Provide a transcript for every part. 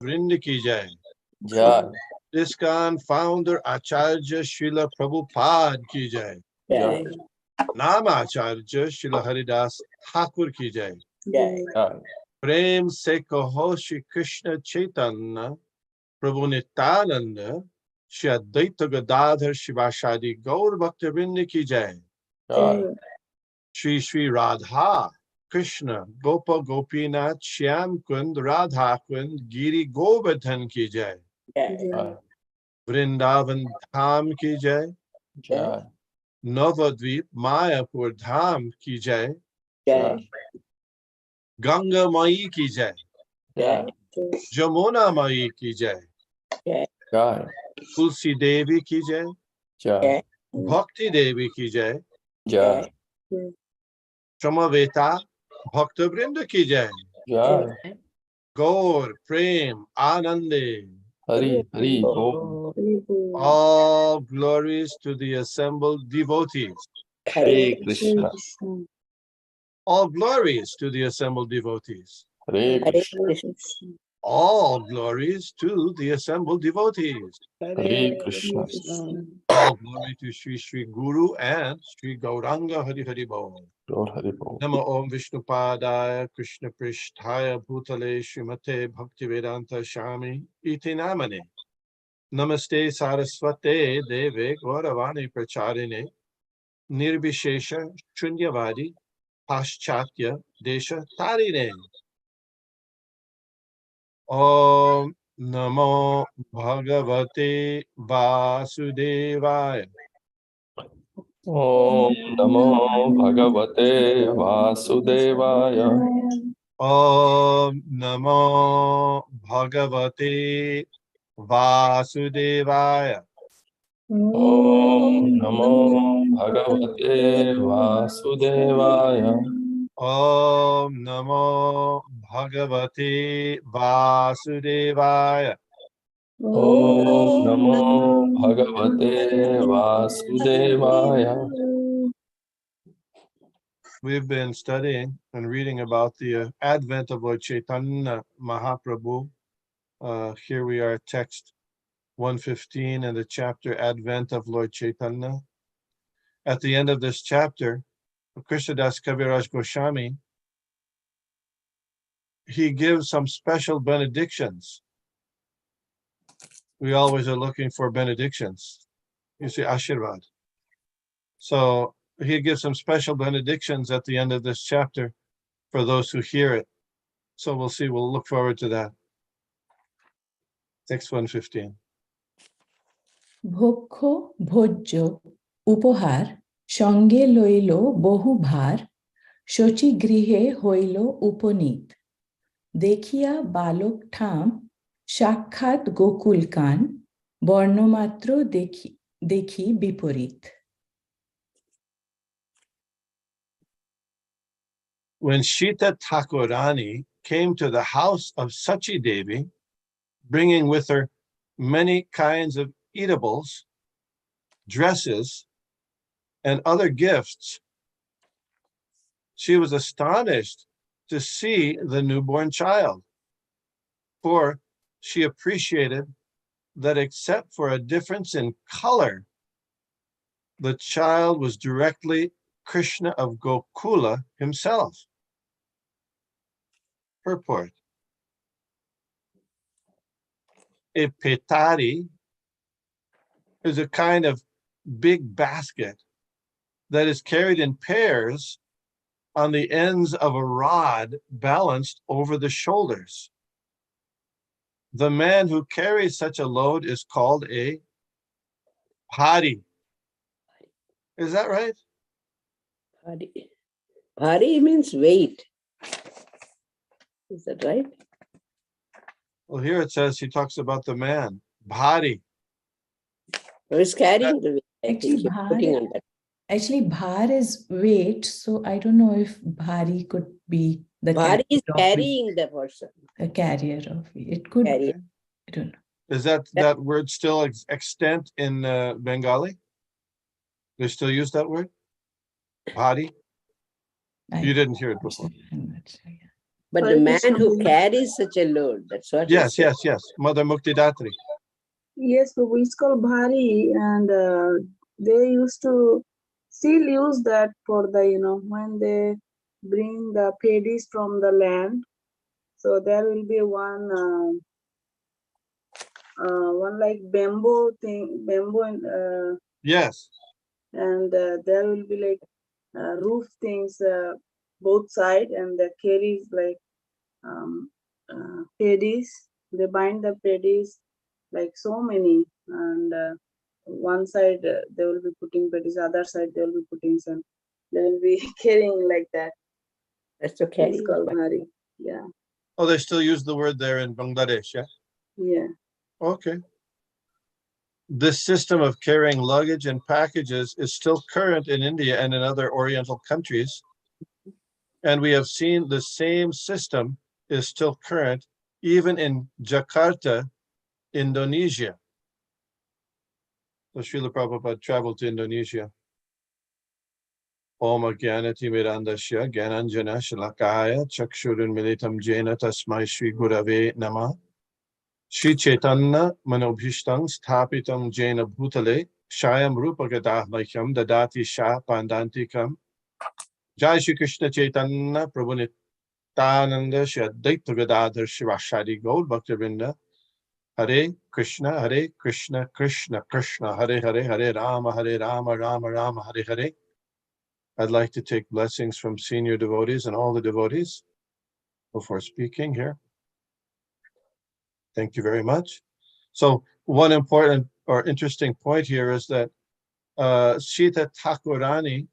Vrind ki jai. Jai. ISKCON founder Acharya Srila Prabhupada ki jai. Jai. Namacharya Srila Haridas Thakur ki jai. Jai. Prem se kaho Shri Krishna Chaitanya Prabhu Nityananda Shri Advaita Gadadhar Shivashadi Gaur Bhaktivinoda ki jai. Shri Shri Radha Krishna Gopa Gopinath Shyam Kund Radha Kund Giri Govardhan ki jai. Vrindavan Dham ki jai. Jai. Navadvip Mayapur Dham ki jai. Jai. Ganga Mai ki jai. Jai. Jamuna Mai ki jai. Jai. Tulsi Devi ki jai. Jai. Bhakti Devi ki jai. Jai. Samaveta Bhakta Vrinda ki jai. Jai. Gaur Prem Anande. Hari Hari Bol. All glories to the assembled devotees. Hare Krishna. All glories to the assembled devotees. Hare Krishna. All glories to the assembled devotees. Hare Krishna. All glory to Sri Sri Guru and Sri Gauranga Hari Hari Bol. Lord Hari Bol. Nama Om Vishnupadaya Krishna Prishtaya Bhutale Srimate Bhaktivedanta Shami Iti Namane. Namaste Saraswate Deve Gauravani Pracharine Nirbhishesha Shunyavadi Paschatya Desha Tarine. Om Namo Bhagavate Vasudevaya. Om Namo Bhagavate Vasudevaya. Om Namo Bhagavate Vasudevaya. Om Namo Bhagavate Vasudevaya. Om Namo Bhagavate Vasudevaya. Om Namo Bhagavate Vasudevaya. We've been studying and reading about the advent of Lord Chaitanya Mahaprabhu. Here we are, text 115 in the chapter Advent of Lord Chaitanya. At the end of this chapter, Krishnadas Kaviraj Goswami, he gives some special benedictions. We always are looking for benedictions. You see, Ashirvad. So he gives some special benedictions at the end of this chapter for those who hear it. So we'll see, we'll look forward to that. Text 115. ভক্ষ্য ভোজ্য উপহার সঙ্গে লইল বহু ভার শচীগৃহে হইল উপনীত দেখিয়া বালক ঠাম সাক্ষাৎ গোকুল কান বর্ণমাত্র দেখি বিপরীত. When Sita Thakurani came to the house of Sachi Devi, bringing with her many kinds of eatables, dresses, and other gifts, she was astonished to see the newborn child, for she appreciated that except for a difference in color, the child was directly Krishna of Gokula himself. Purport. A petari is a kind of big basket that is carried in pairs on the ends of a rod balanced over the shoulders. The man who carries such a load is called a bhari. Is that right? Bhari means weight. Is that right? Well, here it says he talks about the man, bhari. Who is carrying the weight? I Actually, think you're putting on that. Actually, bhar is weight, so I don't know if bhari could be the Bhari is carrier of carrying the person. a carrier of it. It could be. Carrier. I don't know. Is that word still extant in Bengali? They still use that word? Bhari? You didn't hear it before. I'm not sure, yeah. But Hare the man Krishna, who Prabhu. carries such a load, that's what he Yes, said. yes. Mother Muktidatri. Yes, Prabhu, it's called bhari, and they used to still use that for the, when they bring the paddies from the land. So there will be one like bamboo thing, Yes. and there will be like roof things both side, and the carries like paddies. They bind the paddies like so many, and one side they will be putting paddies, other side they will be putting some. They will be carrying like that. That's to carry. It's called bhari. Yeah, Oh, they still use the word there in Bangladesh, yeah? yeah. Okay. This system of carrying luggage and packages is still current in India and in other Oriental countries. And we have seen the same system is still current even in Jakarta, Indonesia. So Srila Prabhupada traveled to Indonesia. Om Gyanati Mirandasya Gyananjana Shalakaya Chakshurun Militam Jena Tasmai Shri Gurave Nama Shri Chaitanya Manobhishtam Sthapitam Jena Bhutale Shayam Rupa Gadahmakyam Dadati Sha Pandantikam Jai Shri Krishna Chaitanya Prabhu Nityananda Shri Advaita Gadadhar Shivashadi Gaur Bhaktivinoda Hare Krishna, Krishna Krishna, Hare Hare, Hare Rama, Rama Rama, Hare Hare. I'd like to take blessings from senior devotees and all the devotees before speaking here. Thank you very much. So one important or interesting point here is that Sita Thakurani,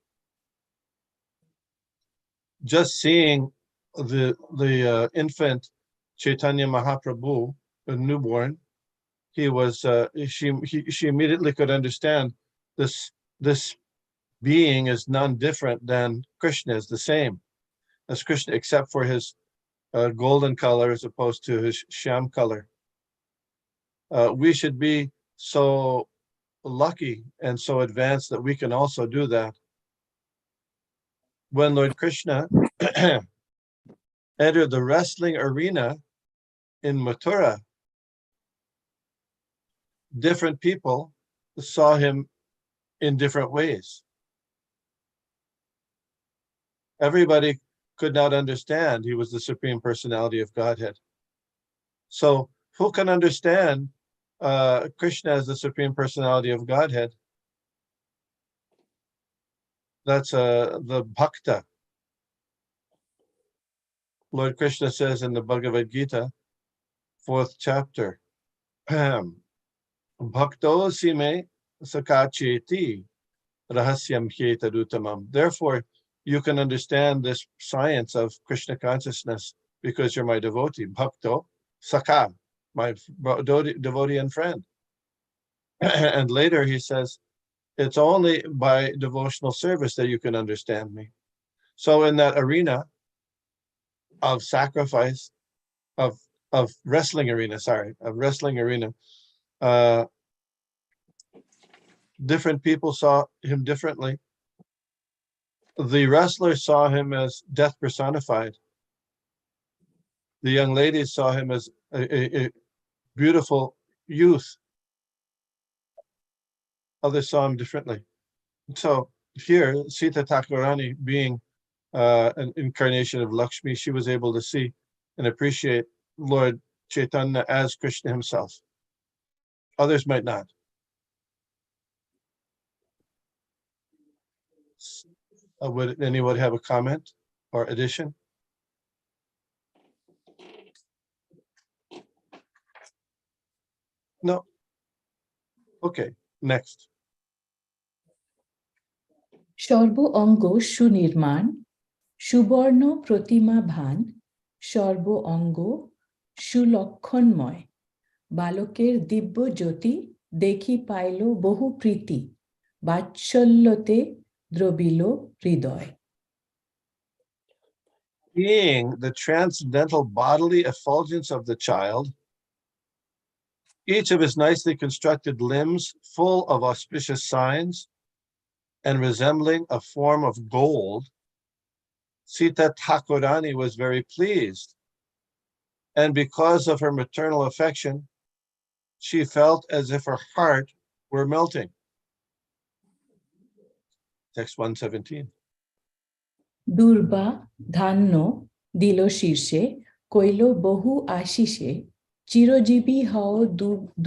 just seeing the infant Chaitanya Mahaprabhu, a newborn, he was she immediately could understand this being is none different than Krishna, is the same as Krishna, except for his golden color as opposed to his sham color. We should be so lucky and so advanced that we can also do that. When Lord Krishna entered the wrestling arena in Mathura, different people saw him in different ways. Everybody could not understand he was the Supreme Personality of Godhead. So who can understand Krishna as the Supreme Personality of Godhead? That's the Bhakta. Lord Krishna says in the Bhagavad Gita, 4th chapter, Bhakto sime sakacheti rahasyam hyetadutamam. Therefore, you can understand this science of Krishna consciousness because you're my devotee. Bhakto Saka, my devotee and friend. And later he says, it's only by devotional service that you can understand me. So in that arena of sacrifice, of wrestling arena, different people saw him differently. The wrestlers saw him as death personified. The young ladies saw him as a beautiful youth. Others saw him differently. So here, Sita Thakurani, being an incarnation of Lakshmi, she was able to see and appreciate Lord Chaitanya as Krishna himself. Others might not. Would anyone have a comment or addition? No. Okay, next. সর্ব অঙ্গ সুনির্মাণ সুবর্ণ প্রতিমা ভান সর্ব অঙ্গ সুলক্ষণময় বালকের দিব্য জ্যোতি দেখি pile বহু প্রীতি বাৎসল্যতে দ্রবিল হৃদয়. Being the transcendental bodily effulgence of the child, each of his nicely constructed limbs full of auspicious signs and resembling a form of gold, Sita Thakurani was very pleased. And because of her maternal affection, she felt as if her heart were melting. Text 117. দুর্বা ধান্য দিল শীর্ষে কইল বহু আশিসে চিরজীবী হও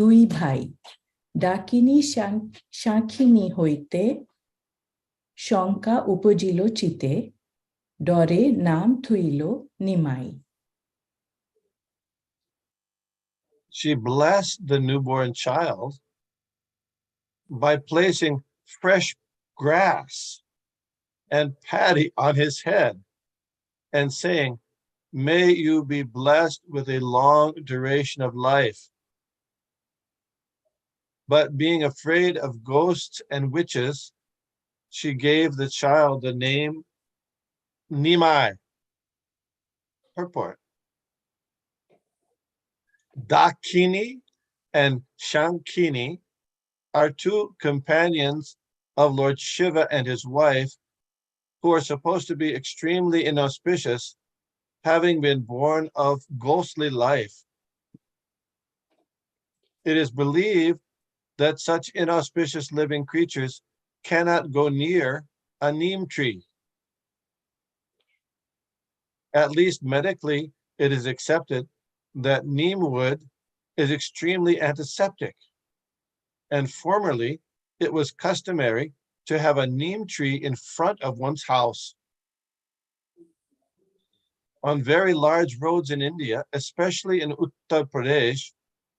দুই ভাই ডাকিনী সাক্ষিনী হইতে শঙ্কা উপজিল চিতে ডরে নাম থুইল Nimai She blessed the newborn child by placing fresh grass and paddy on his head and saying, "May you be blessed with a long duration of life." But being afraid of ghosts and witches, she gave the child the name Nimai. Purport. Dakini and Shankini are two companions of Lord Shiva and his wife, who are supposed to be extremely inauspicious, having been born of ghostly life. It is believed that such inauspicious living creatures cannot go near a neem tree. At least medically, it is accepted that neem wood is extremely antiseptic, and formerly it was customary to have a neem tree in front of one's house. On very large roads in India, especially in Uttar Pradesh,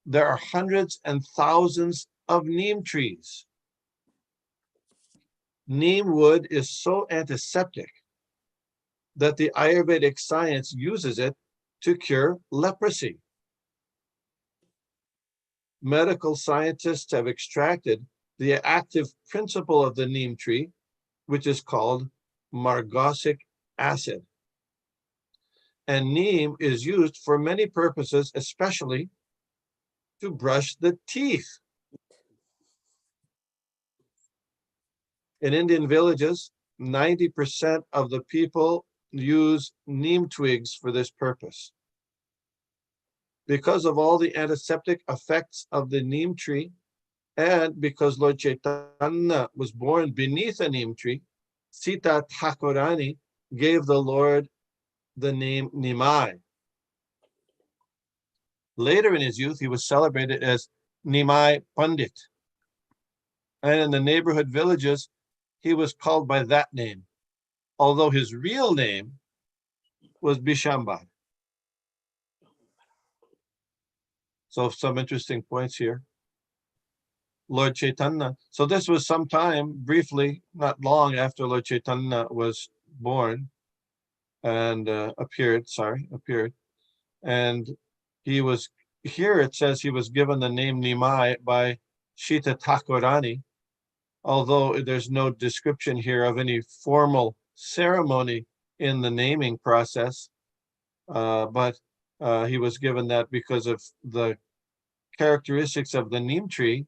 there are hundreds and thousands of neem trees. Neem wood is so antiseptic that the Ayurvedic science uses it to cure leprosy. Medical scientists have extracted the active principle of the neem tree, which is called margosic acid. And neem is used for many purposes, especially to brush the teeth. In Indian villages, 90% of the people use neem twigs for this purpose. Because of all the antiseptic effects of the neem tree, and because Lord Caitanya was born beneath a neem tree, Sita Thakurani gave the Lord the name Nimai. Later in his youth, he was celebrated as Nimai Pandit. And in the neighborhood villages, he was called by that name, although his real name was Bishambhar. So some interesting points here. Lord Caitanya. So this was sometime, briefly, not long after Lord Caitanya was born and appeared. And he was, here it says he was given the name Nimai by Sita Thakurani, although there's no description here of any formal ceremony in the naming process. But he was given that because of the characteristics of the neem tree,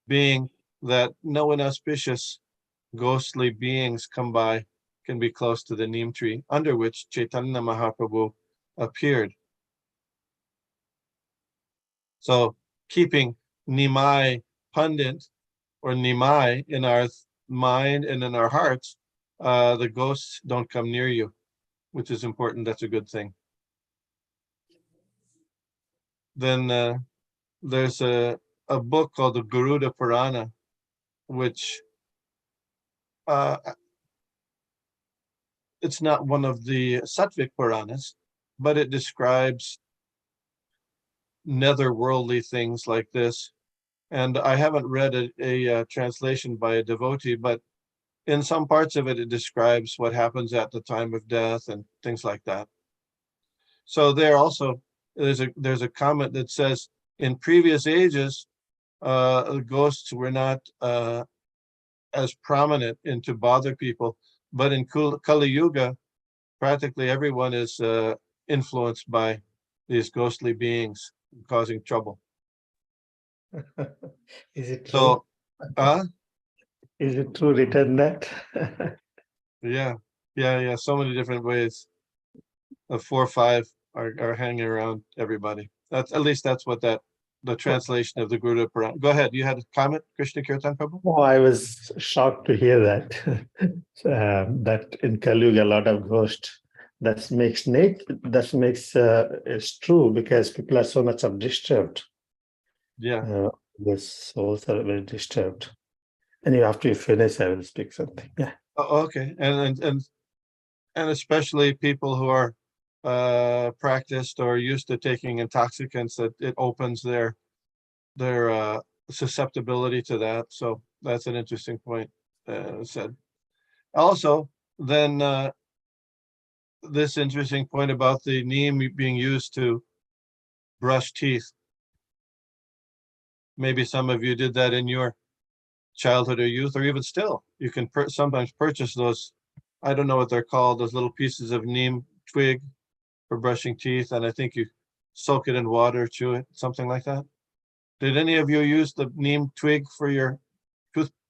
being that no inauspicious ghostly beings come by, can be close to the neem tree under which Chaitanya Mahaprabhu appeared. So keeping Nimai Pandit or Nimai in our mind and in our hearts, the ghosts don't come near you, which is important. That's a good thing. Then there's a book called the Garuda Purana, which it's not one of the Sattvic Puranas, but it describes netherworldly things like this. And I haven't read a translation by a devotee, but in some parts of it, it describes what happens at the time of death and things like that. So there also, there's a comment that says, in previous ages, ghosts were not as prominent and to bother people, but in Kali Yuga, practically everyone is influenced by these ghostly beings causing trouble. Is it true? So, Is it true written that? yeah. Yeah. So many different ways of 4 or 5 are hanging around everybody. That's at least that's what the translation of the Guru Purana. Go ahead. You had a comment, Krishna Kirtan Prabhu? Oh, I was shocked to hear that. That in Kali Yuga, a lot of ghosts. That makes it's true because people are so much disturbed. Yeah. The souls are very disturbed. Anyway, after you finish, I will speak something. Yeah. Okay. And especially people who are practiced or used to taking intoxicants, that it opens their susceptibility to that. So that's an interesting point said. Also, then this interesting point about the neem being used to brush teeth. Maybe some of you did that in your childhood or youth, or even still. You can sometimes purchase those, I don't know what they're called, those little pieces of neem twig for brushing teeth, and I think you soak it in water, chew it, something like that. Did any of you use the neem twig for your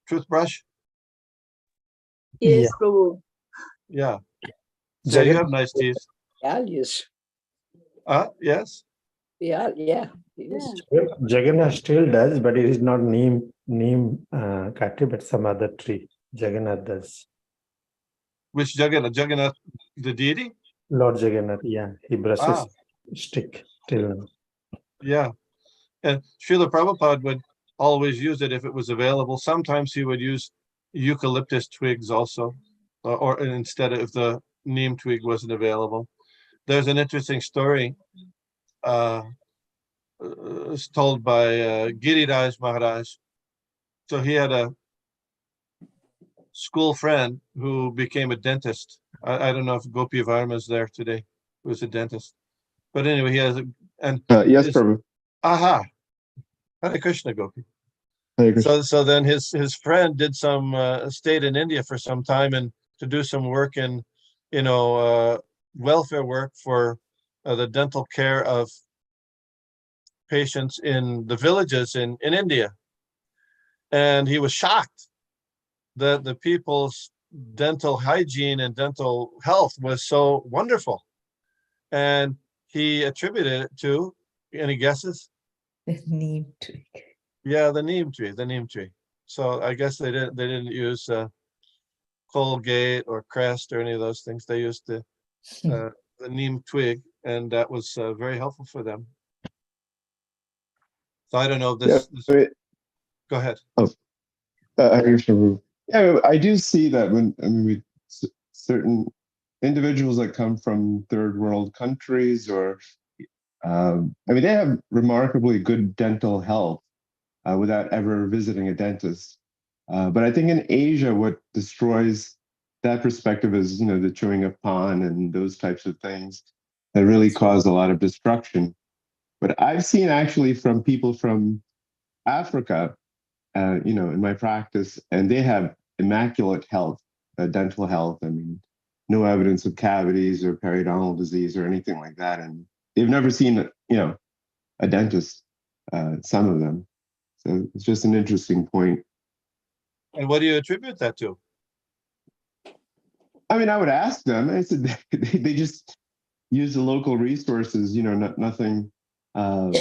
toothbrush? Yes, Yeah. Prabhu. Yeah. So you have nice teeth. Yeah, yes. Yes. Yeah. Yeah. Jagannath still does, but it is not neem kati, but some other tree. Jagannath does. Which Jagannath? Jagannath, the deity? Lord Jagannath, yeah, he brushes Ah. stick till now. Yeah. And Srila Prabhupada would always use it if it was available. Sometimes he would use eucalyptus twigs also, or instead of if the neem twig wasn't available. There's an interesting story told by Giriraj Maharaj. So he had a school friend who became a dentist. I don't know if Gopi Varma is there today, who's a dentist. But anyway, he has yes, Prabhu. Aha. Hare Krishna, Gopi. Hare Krishna. So then his friend did some stayed in India for some time and to do some work in, welfare work for the dental care of patients in the villages in India. And he was shocked that the people's dental hygiene and dental health was so wonderful. And he attributed it to, any guesses? The neem twig. Yeah, the neem tree. So I guess they didn't use Colgate or Crest or any of those things. They used the neem twig, and that was very helpful for them. So I don't know if this. Go ahead. Hare Krishna, Prabhu. Yeah, I do see that with certain individuals that come from third world countries, or they have remarkably good dental health without ever visiting a dentist. But I think in Asia, what destroys that perspective is, the chewing of pan and those types of things that really cause a lot of destruction. But I've seen actually from people from Africa, in my practice, and they have immaculate health, dental health. No evidence of cavities or periodontal disease or anything like that. And they've never seen, a dentist, some of them. So it's just an interesting point. And what do you attribute that to? I would ask them. I said they just use the local resources, nothing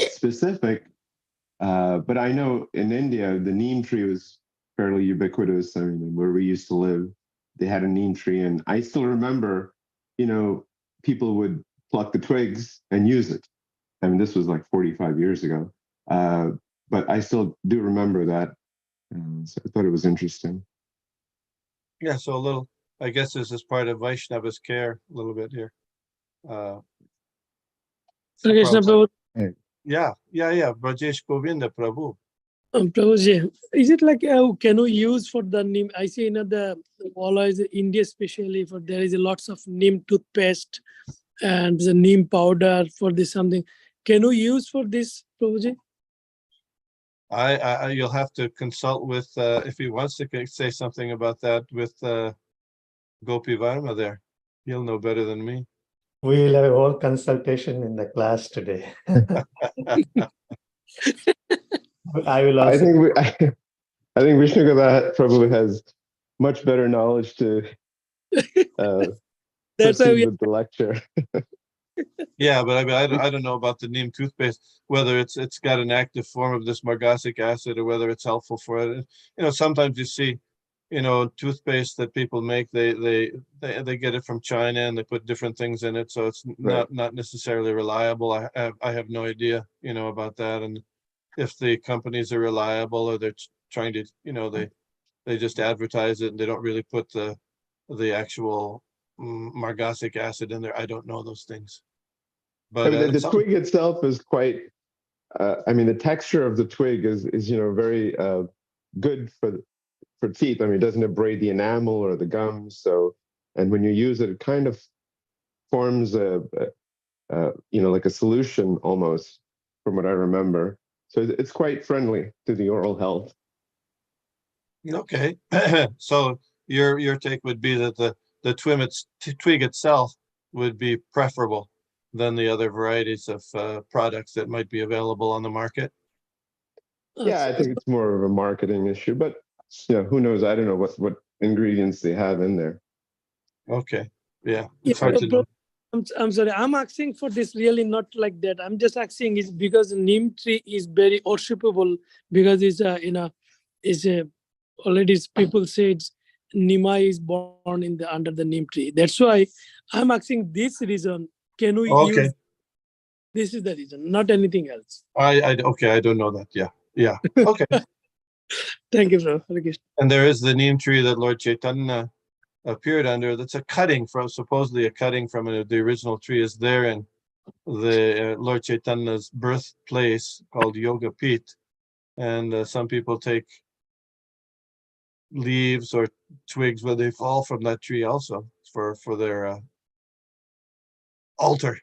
specific. But I know in India, the neem tree was fairly ubiquitous. Where we used to live, they had a neem tree. And I still remember, people would pluck the twigs and use it. This was like 45 years ago. But I still do remember that. So I thought it was interesting. Yeah, so a little, I guess this is part of Vaishnava's care a little bit here. Krishna Prabhu. Yeah. Brajesh Govinda Prabhu. Prabhuji, is it like can we use for the neem? I see in the all is India, especially for there is a lots of neem toothpaste and the neem powder for this something. Can we use for this, Prabhuji? You'll have to consult with if he wants to say something about that with Gopi Varma there. He'll know better than me. We will have a whole consultation in the class today. I will also. I think Vishnugada Prabhu has much better knowledge to That's why proceed we with the lecture. Yeah, but I mean, I don't know about the neem toothpaste, whether it's got an active form of this margasic acid or whether it's helpful for it. You know, sometimes you see, you know, toothpaste that people make, they get it from China and they put different things in it, so it's not necessarily reliable. I have no idea, you know, about that, and if the companies are reliable or they're trying to, you know, they just advertise it and they don't really put the actual margasic acid in there. I don't know those things. I But mean, the twig itself is quite. I mean, the texture of the twig is you know very good for teeth. I mean, it doesn't abrade the enamel or the gums. So, and when you use it, it kind of forms a you know like a solution almost, from what I remember. So it's quite friendly to the oral health. okay, so your take would be that the twig itself would be preferable than the other varieties of products that might be available on the market. Yeah, I think it's more of a marketing issue, but you know, who knows? I don't know what ingredients they have in there. Okay, yeah, Yeah, it's hard to know. I'm sorry. I'm asking for this really not like that. I'm just asking is because neem tree is very worshipable because it's you know is a already people say it's Nima is born in the under the neem tree. That's why I'm asking this reason. Can we Okay, use? This is the reason, not anything else. okay, I don't know that. Yeah, okay. Thank you, sir. Hare Krishna. And there is the neem tree that Lord Chaitanya appeared under. That's a cutting from, supposedly a cutting from the original tree is there in the Lord Chaitanya's birthplace called Yoga Pit. And some people take leaves or twigs where they fall from that tree also for their altar.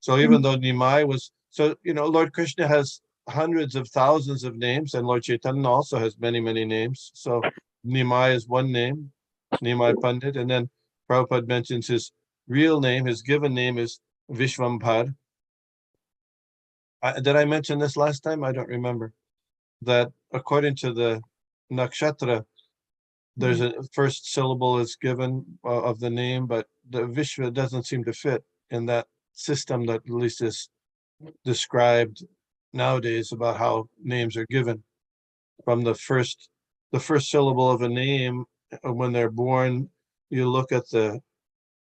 So even though Nimai was, so, you know, Lord Krishna has hundreds of thousands of names, and Lord Chaitanya also has many, many names. So Nimai is one name, Nimai Pandit, and then Prabhupada mentions his real name, his given name is Vishwambhar. Did I mention this last time? I don't remember. That according to the nakshatra, there's a first syllable is given of the name, but the Vishwa doesn't seem to fit in that system that at least is described nowadays about how names are given. From the first syllable of a name when they're born, you look at the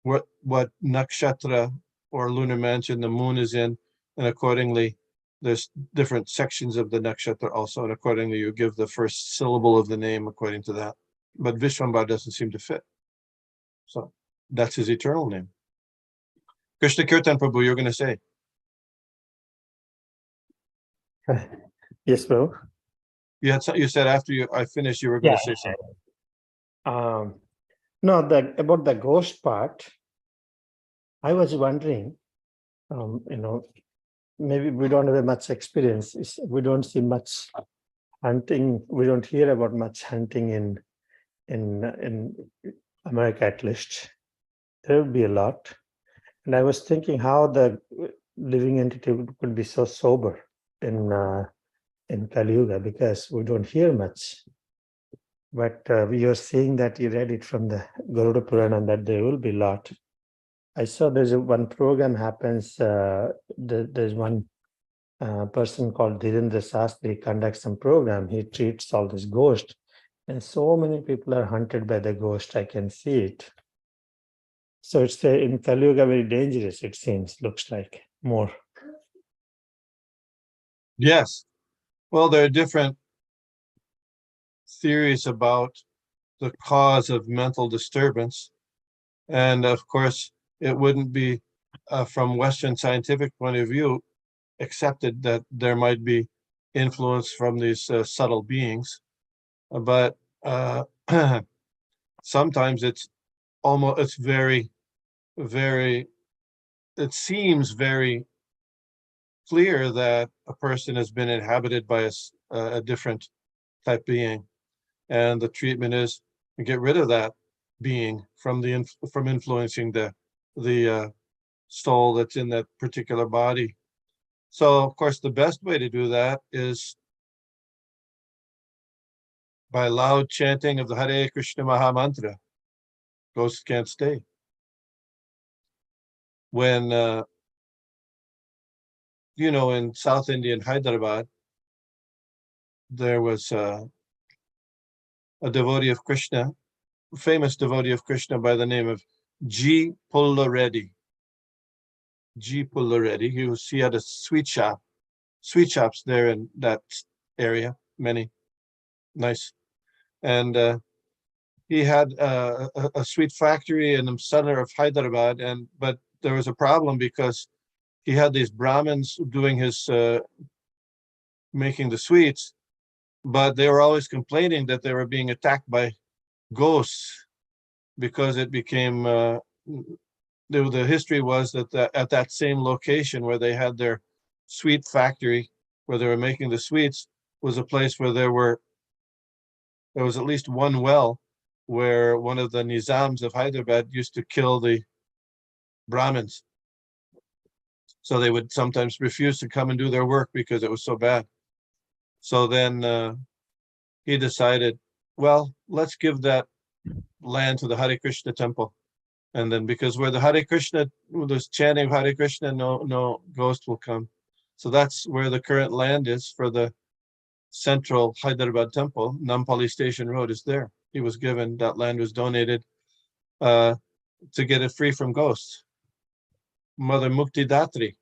what nakshatra or lunar mansion the moon is in, and accordingly there's different sections of the nakshatra also, and accordingly you give the first syllable of the name according to that. But Vishwambhar doesn't seem to fit. So that's his eternal name. Krishna Kirtan Prabhu, you're going to say. Yes, bro. You said after I finished, you were going to say something. No, about the ghost part, I was wondering, you know, maybe we don't have much experience. We don't see much hunting. We don't hear about much hunting in America, at least. There will be a lot. And I was thinking how the living entity could be so sober in Kali Yuga, because we don't hear much. But we are seeing that you read it from the Garuda Purana that there will be a lot. I saw there's one program happens. There's one person called Dhirendra Sastri conducts some program. He treats all this ghost, and so many people are hunted by the ghost. I can see it. So it's in Kali Yuga very dangerous. It seems, looks like more. Yes. Well, there are different theories about the cause of mental disturbance. And of course, it wouldn't be from Western scientific point of view accepted that there might be influence from these subtle beings. But sometimes it's very, very, it seems very clear that a person has been inhabited by a different type being. And the treatment is to get rid of that being from influencing the soul that's in that particular body. So of course the best way to do that is by loud chanting of the Hare Krishna Maha Mantra. Ghosts can't stay. When, in South India, in Hyderabad, there was a devotee of Krishna, a famous devotee of Krishna by the name of G. Pulla Reddy. G. Pulla Reddy. He had a sweet shops there in that area, many nice. And he had a sweet factory in the center of Hyderabad, but there was a problem because he had these Brahmins doing his making the sweets, but they were always complaining that they were being attacked by ghosts because it became the history was that at that same location where they had their sweet factory, where they were making the sweets, was a place where there was at least one well where one of the Nizams of Hyderabad used to kill the Brahmins. So they would sometimes refuse to come and do their work because it was so bad. So then he decided, well, let's give that land to the Hare Krishna temple. And then because where the Hare Krishna, there's chanting of Hare Krishna, no ghost will come. So that's where the current land is for the central Hyderabad temple. Nampally Station Road is there. He was given, that land was donated to get it free from ghosts. Mother Mukti Datri.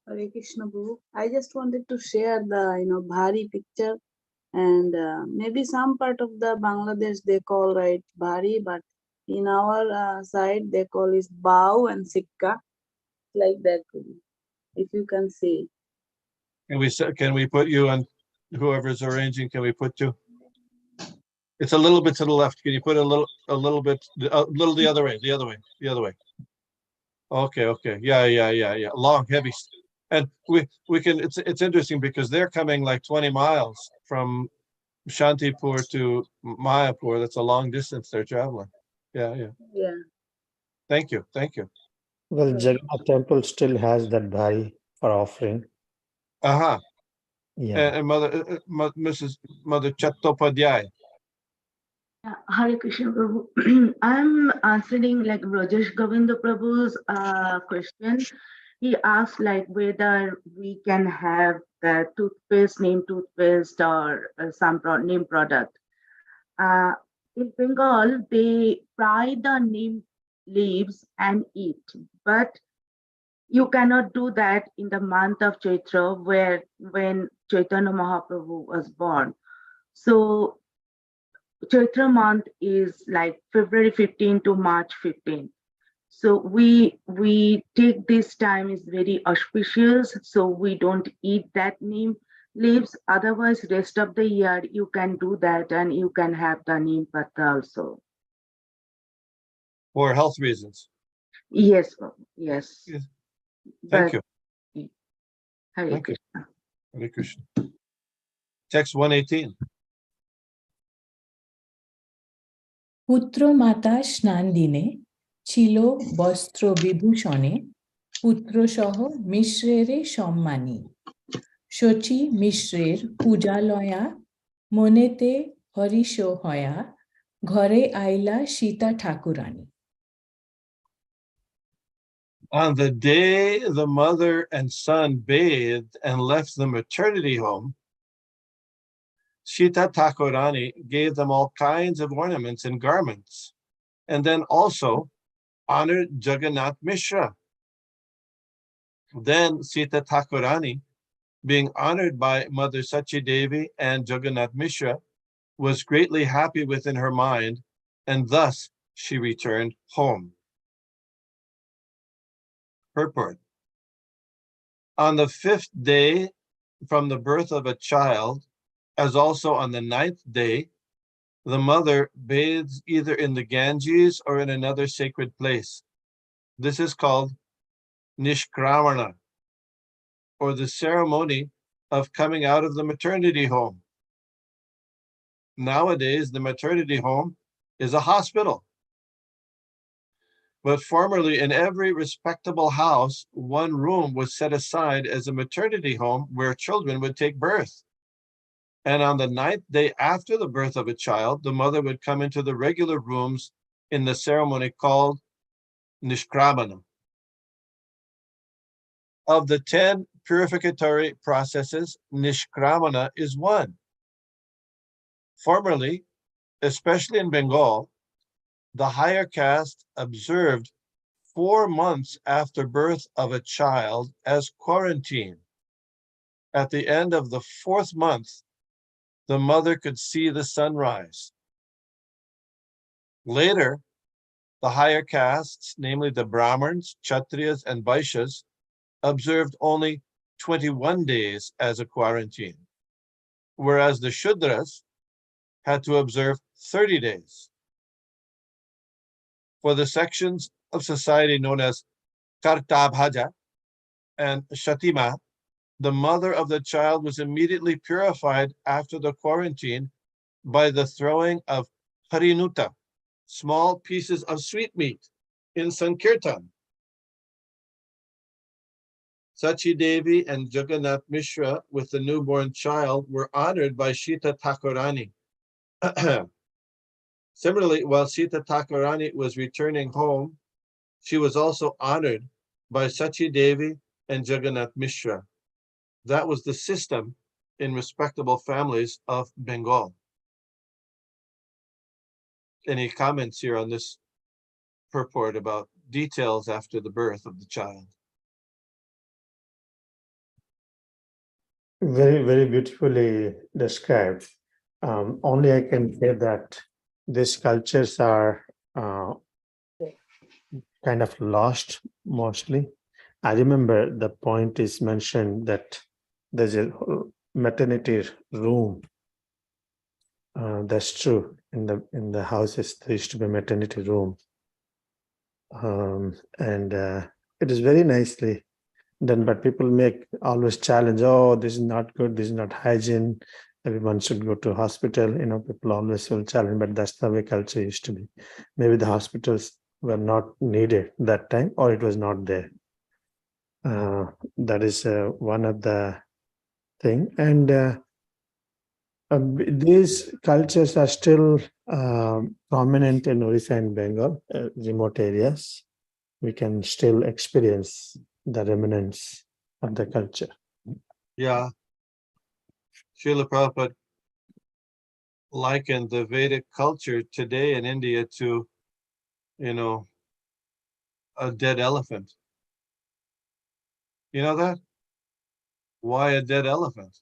Hare Krishna Prabhu. I just wanted to share the Bhari picture, and maybe some part of the Bangladesh they call Bhari, but in our side they call is Bao and Sikka, like that. If you can see. Can we put you on, whoever's arranging, can we put you? It's a little bit to the left. Can you put a little bit, the other way, the other way. Okay. Yeah. Long, heavy. And we can, it's interesting because they're coming like 20 miles from Shantipur to Mayapur. That's a long distance they're traveling. Yeah. Yeah. Thank you. Well, Jagannath temple still has that bhari for offering. Uh-huh. Yeah. And Mother Chattopadhyay. Hare Krishna Prabhu. I'm answering like Rajesh Govinda Prabhu's question. He asked like whether we can have the name toothpaste or some name product. In Bengal, they fry the neem leaves and eat, but you cannot do that in the month of Chaitra, when Chaitanya Mahaprabhu was born. So Chaitra month is like February 15 to March 15. So we take this time is very auspicious. So we don't eat that neem leaves. Otherwise, rest of the year you can do that and you can have the neem patta also. For health reasons. Yes, yes. Thank you. Hare Krishna. Hare Krishna. Text 118. পুত্র মাতা স্নান দিনে ছিল বস্ত্র বিভূষণে পুত্রসহ মিশ্রেরে সম্মানী শচী মিশ্রের পূজালয়া মনেতে হরিষ হয়া ঘরে আইলা Sita ঠাকুরানী. On the day the mother and son bathed and left the maternity home, Sita Thakurani gave them all kinds of ornaments and garments, and then also honored Jagannath Mishra. Then Sita Thakurani, being honored by Mother Sachi Devi and Jagannath Mishra, was greatly happy within her mind, and thus she returned home. Purport. On the 5th day from the birth of a child, as also on the 9th day, the mother bathes either in the Ganges or in another sacred place. This is called Nishkramana, or the ceremony of coming out of the maternity home. Nowadays, the maternity home is a hospital. But formerly, in every respectable house, one room was set aside as a maternity home where children would take birth. And on the 9th day after the birth of a child, the mother would come into the regular rooms in the ceremony called Nishkramana. Of the 10 purificatory processes, Nishkramana is one. Formerly, especially in Bengal, the higher caste observed 4 months after birth of a child as quarantine. At the end of the 4th month, the mother could see the sunrise. Later, the higher castes, namely the Brahmins, Kshatriyas, and Vaishyas, observed only 21 days as a quarantine, whereas the Shudras had to observe 30 days. For the sections of society known as Kartabhaja and Shatima, the mother of the child was immediately purified after the quarantine by the throwing of harinuta, small pieces of sweetmeat, in Sankirtan. Sachi Devi and Jagannath Mishra with the newborn child were honored by Sita Thakurani. Similarly, while Sita Thakurani was returning home, she was also honored by Sachi Devi and Jagannath Mishra. That was the system in respectable families of Bengal. Any comments here on this purport about details after the birth of the child? Very, very beautifully described. Only I can say that these cultures are kind of lost mostly. I remember the point is mentioned that there's a maternity room. That's true. In the houses, there used to be a maternity room. And it is very nicely done, but people make always challenge, oh, this is not good, this is not hygiene, everyone should go to hospital. People always will challenge, but that's the way culture used to be. Maybe the hospitals were not needed that time, or it was not there. That is one of the thing. And these cultures are still prominent in Orissa and Bengal, remote areas. We can still experience the remnants of the culture. Yeah. Srila Prabhupada likened the Vedic culture today in India to, a dead elephant. You know that? Why a dead elephant?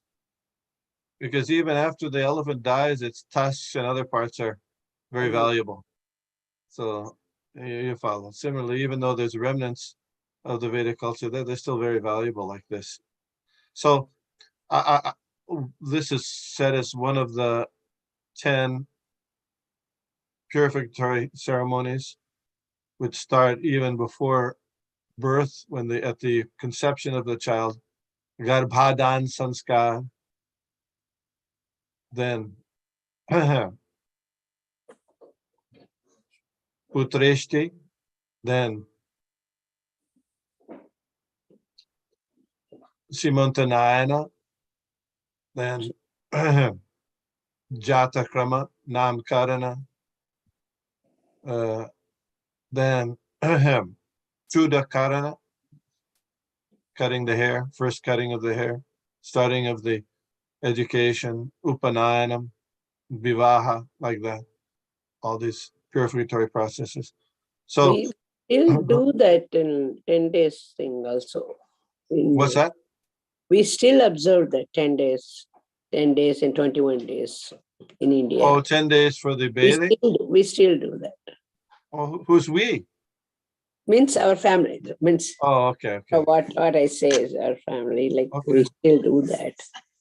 Because even after the elephant dies, its tusks and other parts are very valuable. So you follow. Similarly, even though there's remnants of the Vedic culture, they're still very valuable like this. So this is said as one of the 10 purificatory ceremonies, which start even before birth, at the conception of the child, Garbhadan Sanskar, then Putreshti, then Simantanayana, then Jatakrama, Namkarana, then Chudakarana, cutting the hair, first cutting of the hair, starting of the education, Upanayanam, Vivaha, like that, all these purificatory processes. So We still do that in 10 days thing also. what's that? We still observe that 10 days and 21 days in India. Oh, 10 days for the bathing? We still do that. Oh, who's we? Means our family. Means okay. what I say is our family. Like Okay. we still do that.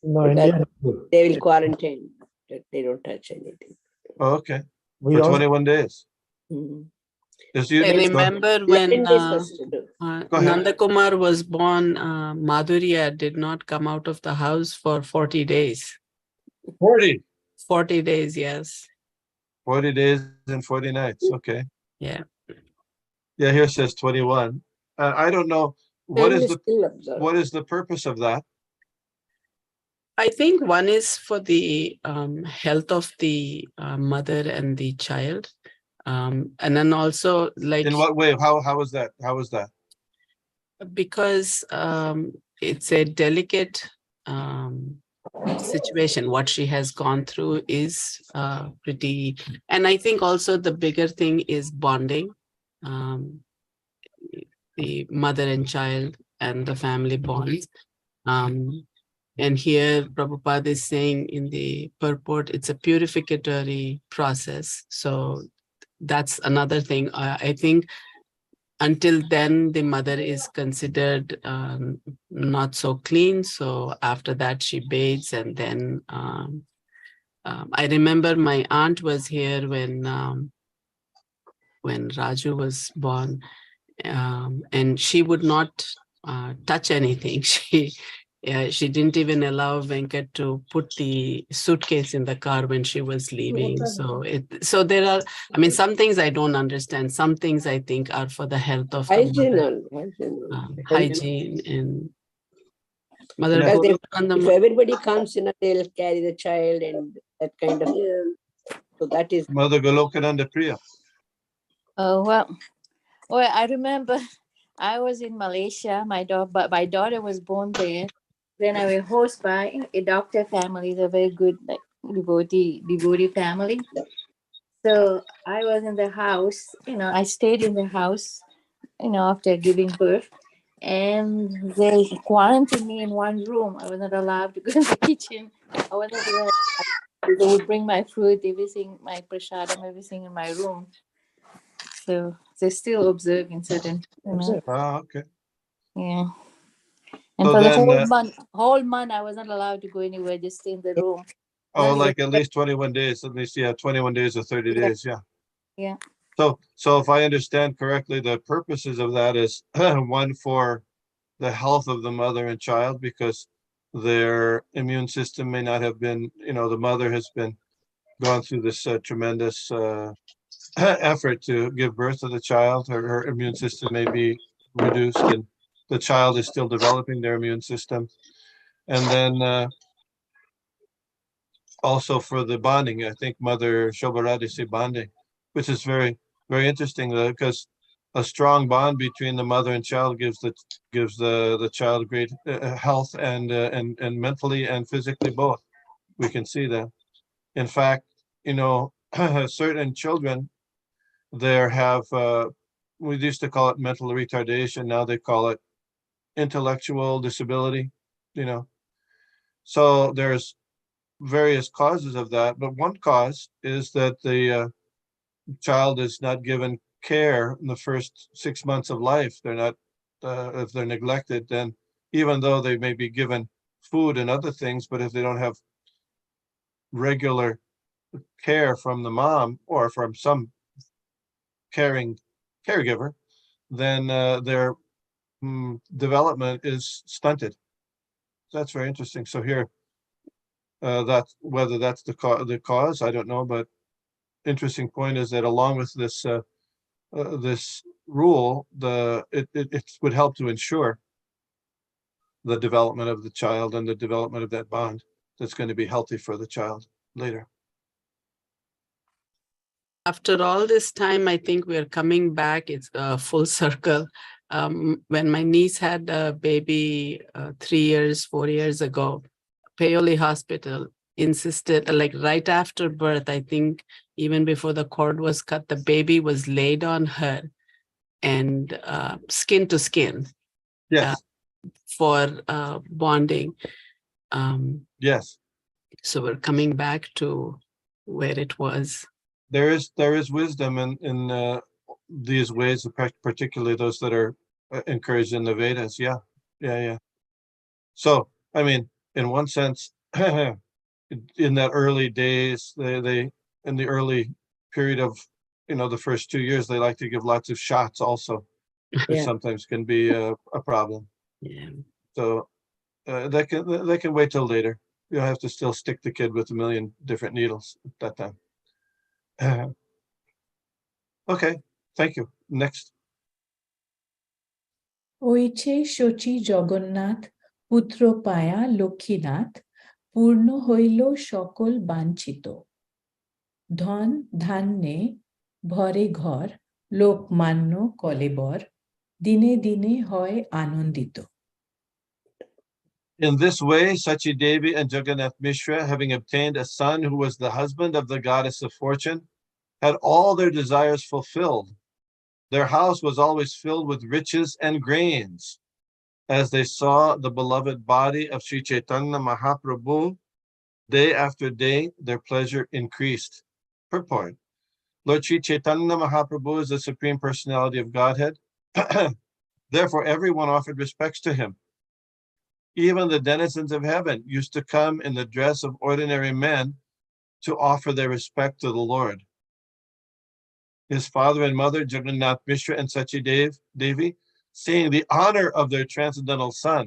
No, India. They will quarantine. They don't touch anything. Okay. We For also 21 days. Mm-hmm. I remember when 11 days first to do. Nanda Kumar was born, Madhurya did not come out of the house for 40 days. 40? 40 days, yes. 40 days and 40 nights. Okay. Yeah. Yeah, here it says 21. I don't know what is the purpose of that. I think one is for the health of the mother and the child. And then also like In what way? How was that? How was that? because it's a delicate situation. What she has gone through is pretty, and I think also the bigger thing is bonding, the mother and child and the family bonds. And here Prabhupada is saying in the purport, it's a purificatory process. So that's another thing. I think until then, the mother is considered not so clean. So after that, she bathes. And then I remember my aunt was here when Raju was born, and she would not touch anything. She didn't even allow Venkat to put the suitcase in the car when she was leaving. So there are, I mean, some things I don't understand. Some things I think are for the health of the mother. Hygiene and mother. Yeah. Because on if the, everybody comes, they'll carry the child and that kind of. So that is. Mother Golokananda Priya. Oh, well, I remember I was in Malaysia. My daughter was born there. Then I was hosted by a doctor family. They're very good, like devotee family. So I was in the house. I stayed in the house. After giving birth, and they quarantined me in one room. I was not allowed to go in the kitchen. I wasn't even. They would bring my food, everything, my prasadam, everything in my room. So they're still observing certain. Okay. Yeah. And So for the then, whole month, I was not allowed to go anywhere, just stay in the room. oh, like at least 21 days, at least, yeah, 21 days or 30 days, yeah. Yeah. So if I understand correctly, the purposes of that is one for the health of the mother and child, because their immune system may not have been, the mother has been gone through this tremendous effort to give birth to the child. Her immune system may be reduced, and the child is still developing their immune system. And then also for the bonding, I think Mother Shobharati say bonding, which is very, very interesting, because a strong bond between the mother and child gives the child great health and mentally and physically both. We can see that. In fact, certain children there have we used to call it mental retardation. Now they call it intellectual disability. So there's various causes of that, but one cause is that the child is not given care in the first 6 months of life. They're not, if they're neglected, then even though they may be given food and other things, but if they don't have regular care from the mom or from some caregiver, then their development is stunted. That's very interesting. So here, that's whether that's the cause, I don't know, but interesting point is that along with this this rule, it would help to ensure the development of the child and the development of that bond that's going to be healthy for the child later. after all this time, I think we're coming back. It's a full circle. When my niece had a baby 4 years ago, Paoli Hospital insisted, like right after birth, I think even before the cord was cut, the baby was laid on her and skin to skin. Yes. For bonding. Yes. So we're coming back to where it was. There is wisdom in these ways, particularly those that are encouraged in the Vedas. Yeah. So, I mean, in one sense, in that early days, they in the early period of the first 2 years, they like to give lots of shots also, which sometimes can be a problem. Yeah. So they can wait till later. You'll have to still stick the kid with 1 million different needles at that time. Okay, thank you. Next. Oiche Shochi Jagannath Putro Paya Lokinath পূর্ণ হইল সকল বাঞ্ছিত, ধন ধান্যে ভরে ঘর, লোকমান্য কলেবর, দিনে দিনে হয় আনন্দিত। In this way, Sachi Devi and Jagannath Mishra, having obtained a son who was the husband of the goddess of fortune, had all their desires fulfilled. Their house was always filled with riches and grains. As they saw the beloved body of Sri Chaitanya Mahaprabhu, day after day, their pleasure increased. Purport. Lord Sri Chaitanya Mahaprabhu is the Supreme Personality of Godhead. Therefore, everyone offered respects to him. Even the denizens of heaven used to come in the dress of ordinary men to offer their respect to the Lord. His father and mother, Jagannath Mishra and Sachi Devi, seeing the honor of their transcendental son,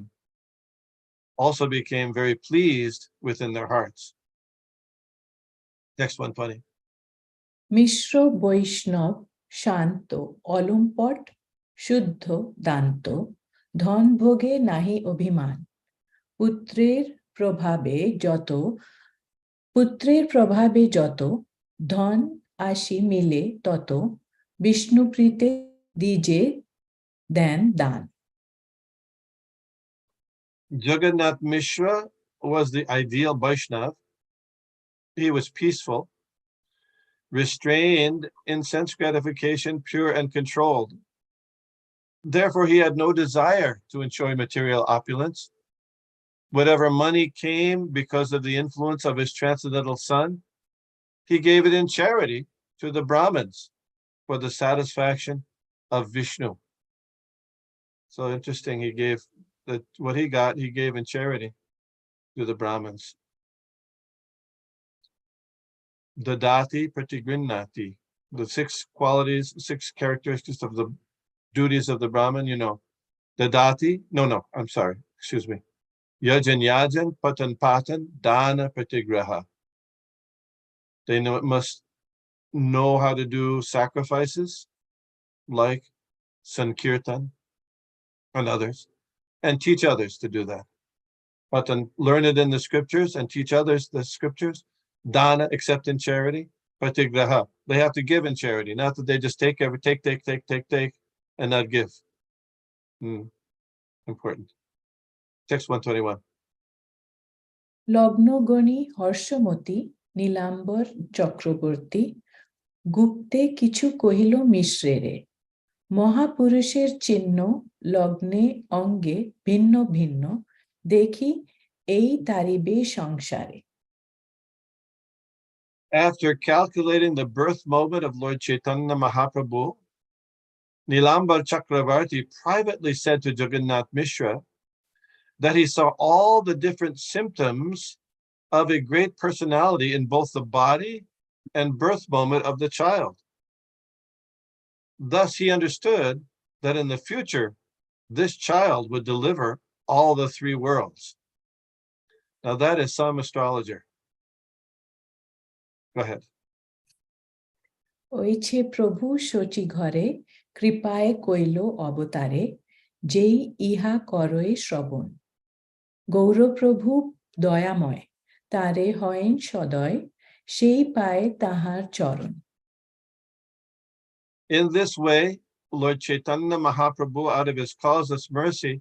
also became very pleased within their hearts. Next 120. মিশ্র বৈষ্ণব শান্ত অলম্পট শুদ্ধ দান্ত, ধন ভোগে নাহি অভিমান, পুত্রের প্রভাবে যত, ধন আসি মিলে তত, বিষ্ণুপ্রীতে দিজে দেন দান। Jagannath Mishra was the ideal Vaishnav. He was peaceful, restrained in sense gratification, pure and controlled. Therefore, he had no desire to enjoy material opulence. Whatever money came because of the influence of his transcendental son, he gave it in charity to the Brahmins for the satisfaction of Vishnu. So interesting, he gave what he got, he gave in charity to the Brahmins. Dadati pratigrinnati, the 6 qualities, 6 characteristics of the duties of the Brahmin, you know. Dadati, I'm sorry, excuse me. Yajan, patan, dana, pratigraha. They must know how to do sacrifices like Sankirtan and others, and teach others to do that. Patan, learn it in the scriptures and teach others the scriptures. Dana, accept in charity. Pratigraha, they have to give in charity, not that they just take, and not give. Important. Text 121. লগ্নগণী হর্ষমতী নীলাম্বর চক্রবর্তী, গুপ্তে কিছু কহিল মিশ্রেরে, মহাপুরুষের চিহ্ন লগ্নে অঙ্গে ভিন্ন ভিন্ন, দেখি এই তারিবে সংসারে। After calculating the birth moment of Lord Chaitanya Mahaprabhu, Nilambar Chakravarti privately said to Jagannath Mishra that he saw all the different symptoms of a great personality in both the body and birth moment of the child. Thus, he understood that in the future, this child would deliver all the 3 worlds. Now, that is some astrologer. Go ahead. ওইছে প্রভু শচী ঘরে, কৃপায় কইল অবতারে, যেই ইহা করয়ে শ্রবণ, গৌরপ্রভু দয়াময়, তারে হয়েন সদয়, সেই পায় তাহার চরণ। In this way, Lord Chaitanya Mahaprabhu, out of his causeless mercy,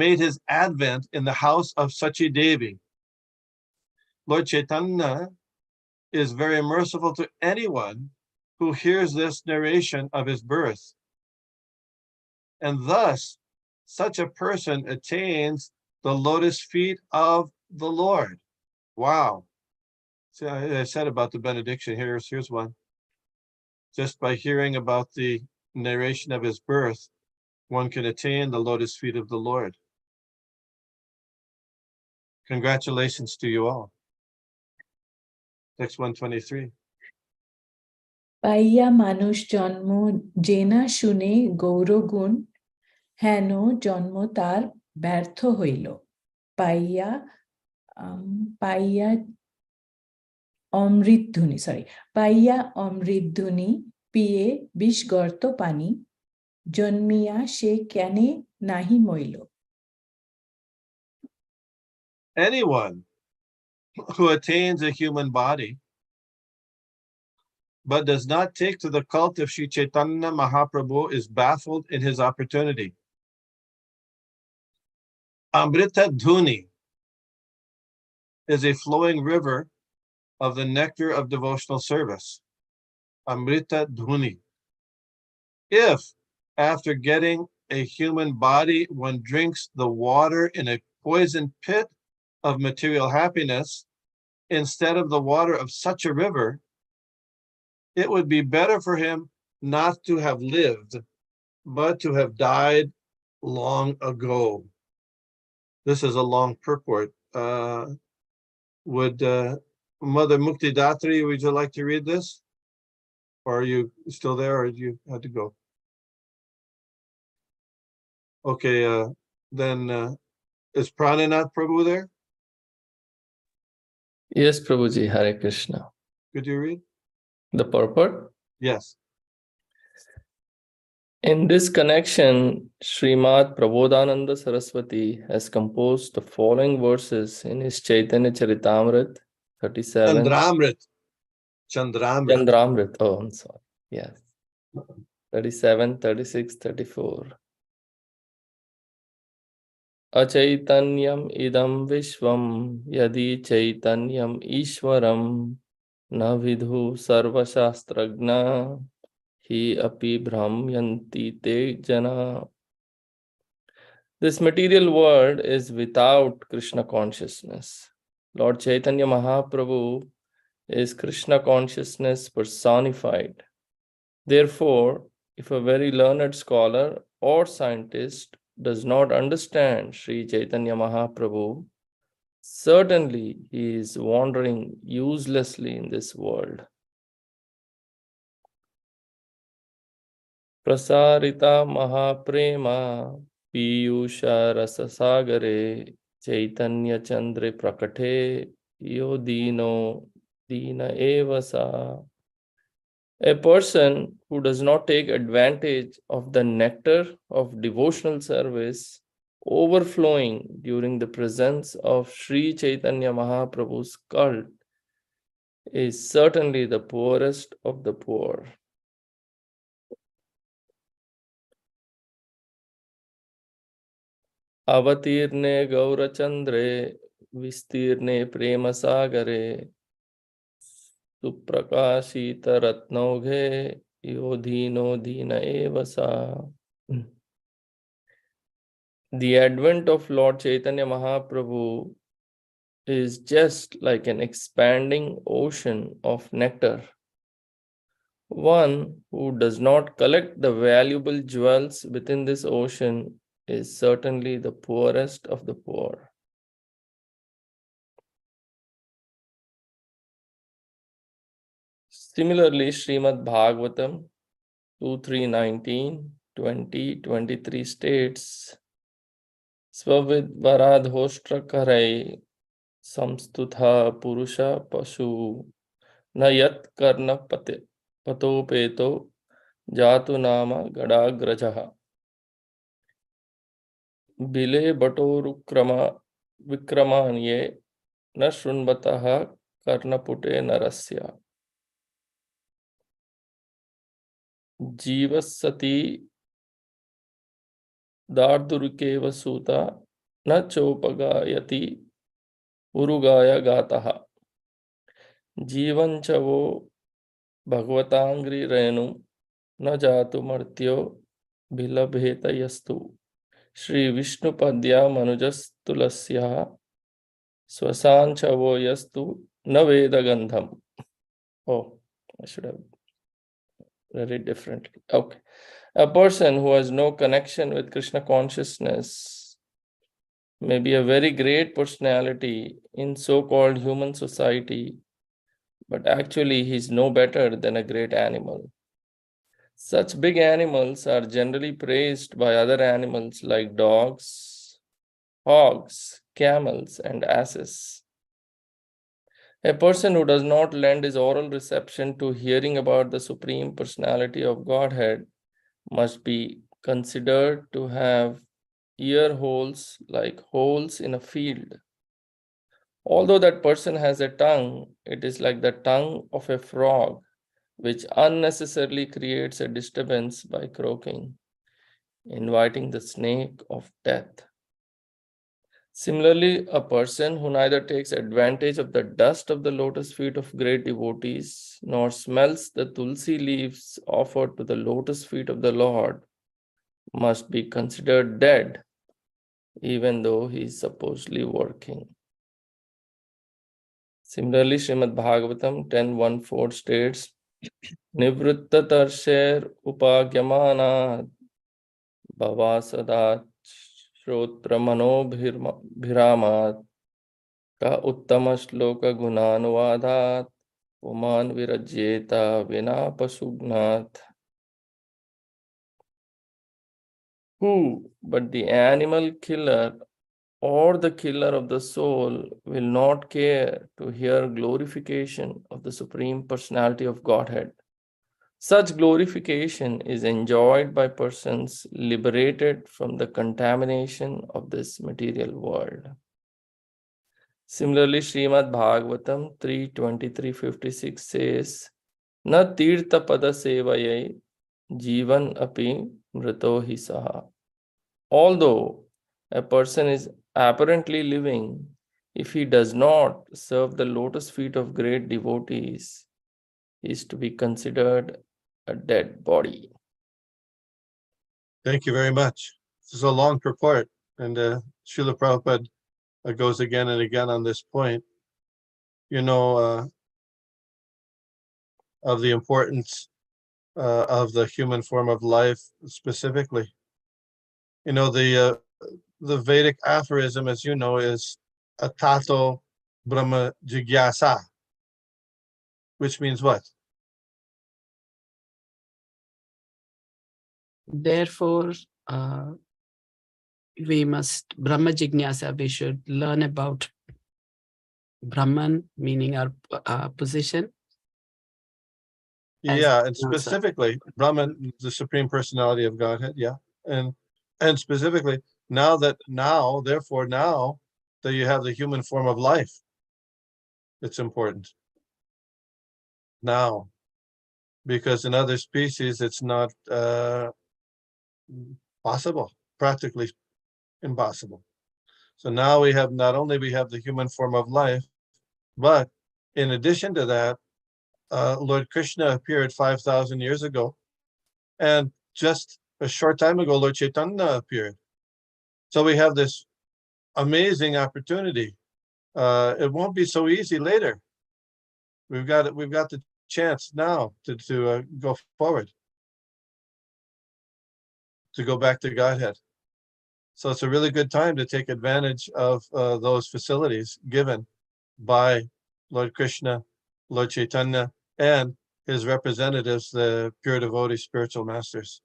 made his advent in the house of Sachi Devi. Lord Chaitanya is very merciful to anyone who hears this narration of his birth. And thus, such a person attains the lotus feet of the Lord. Wow. See, I said about the benediction. Here's one. Just by hearing about the narration of his birth, one can attain the lotus feet of the Lord. Congratulations to you all. Text 123. পাইয়া মানুষ জন্ম জেনা শুনে গৌরগুণ, হেন জন্ম তার ব্যর্থ হইল, পাইয়া অমৃতধ্বনি পিয়ে বিষগর্ত পানি, জন্মিয়া সে কেনে নাহি মইল। Anyone who attains a human body, but does not take to the cult of Sri Chaitanya Mahaprabhu is baffled in his opportunity. Amrita Dhuni is a flowing river of the nectar of devotional service. Amrita Dhuni. If, after getting a human body, one drinks the water in a poisoned pit of material happiness, instead of the water of such a river, it would be better for him not to have lived, but to have died long ago. This is a long purport. Would Mother Mukti Datri, would you like to read this? Or are you still there, or you had to go? Okay, then is Prananath Prabhu there? Yes, Prabhuji, Hare Krishna. Could you read? The purport? Yes. In this connection, Srimad Prabodhananda Saraswati has composed the following verses in his Chaitanya Charitamrita 37. Chandramrit. Chandramrit. Oh, I'm sorry. Yes. 37, 36, 34. Achaitanyam idam vishvam yadi chaitanyam ishwaram na vidhu sarvashastragna hi api brahmyanti te jana. This material world is without Krishna consciousness. Lord Chaitanya Mahaprabhu is Krishna consciousness personified. Therefore, if a very learned scholar or scientist does not understand Sri Chaitanya Mahaprabhu, certainly he is wandering uselessly in this world. Prasarita Mahaprema Piyusha Rasasagare Chaitanya Chandre Prakate Yo Dino Dina Evasa. A person who does not take advantage of the nectar of devotional service overflowing during the presence of Sri Chaitanya Mahaprabhu's cult is certainly the poorest of the poor. Avatirne Gaurachandre Vistirne Premasagare Suprakashita Ratnoghe Yodhino Dina Evasa. The advent of Lord Chaitanya Mahaprabhu is just like an expanding ocean of nectar. One who does not collect the valuable jewels within this ocean is certainly the poorest of the poor. Similarly, Srimad Bhagavatam 2.3.19, 20, 23 states, Svavid Varadhoshtra Karai Samstutha Purusha Pashu Nayat Karna Patopeto Jatu Nama Gadagrajaha Bile Batorukrama Vikramanye Nashrunbataha Karnapute Narasya Jivasati Dardurkeva Suta Na Chopagayati Urugaya Gataha Jivanchavo Bhagvatangri Renu Na Jatu Martyo Bilabheta Yastu Shri Vishnu Padya Manujas Tulasya Swasanchavo Yastu Naveda Gandham. Oh, I should have read it differently. Okay. A person who has no connection with Krishna consciousness may be a very great personality in so-called human society, but actually he is no better than a great animal. Such big animals are generally praised by other animals like dogs, hogs, camels, and asses. A person who does not lend his oral reception to hearing about the Supreme Personality of Godhead must be considered to have ear holes like holes in a field. Although that person has a tongue, it is like the tongue of a frog, which unnecessarily creates a disturbance by croaking, inviting the snake of death. Similarly, a person who neither takes advantage of the dust of the lotus feet of great devotees, nor smells the tulsi leaves offered to the lotus feet of the Lord, must be considered dead, even though he is supposedly working. Similarly, Srimad Bhagavatam 10.1.4 states, Nivritta tarsher upagyamana bhavasadat shrotra manobhiramat ka uttama shloka gunanuvadat puman virajyeta vina pasugnat. Who but the animal killer or the killer of the soul will not care to hear glorification of the Supreme Personality of Godhead. Such glorification is enjoyed by persons liberated from the contamination of this material world. Similarly, Srimad Bhagavatam 3.23.56 says, Na tirtha pada sevayai jivan api mrito hi saha. Although a person is apparently living, if he does not serve the lotus feet of great devotees, he is to be considered a dead body. Thank you very much. This is a long purport, and Srila Prabhupada goes again and again on this point, of the importance of the human form of life specifically. The Vedic aphorism, as you know, is Atato Brahma Jigyasa, which means what? Therefore, we must, Brahma Jignasa, we should learn about Brahman, meaning our position. Yeah, and specifically Brahman, the Supreme Personality of Godhead, yeah. And specifically, now that you have the human form of life, it's important. Now, because in other species, it's not possible, practically impossible. So now we have, not only we have the human form of life, but in addition to that, Lord Krishna appeared 5,000 years ago, and just a short time ago, Lord Caitanya appeared. So we have this amazing opportunity. It won't be so easy later. We've got the chance now to go forward, to go back to Godhead. So it's a really good time to take advantage of those facilities given by Lord Krishna, Lord Caitanya, and his representatives, the pure devotee spiritual masters.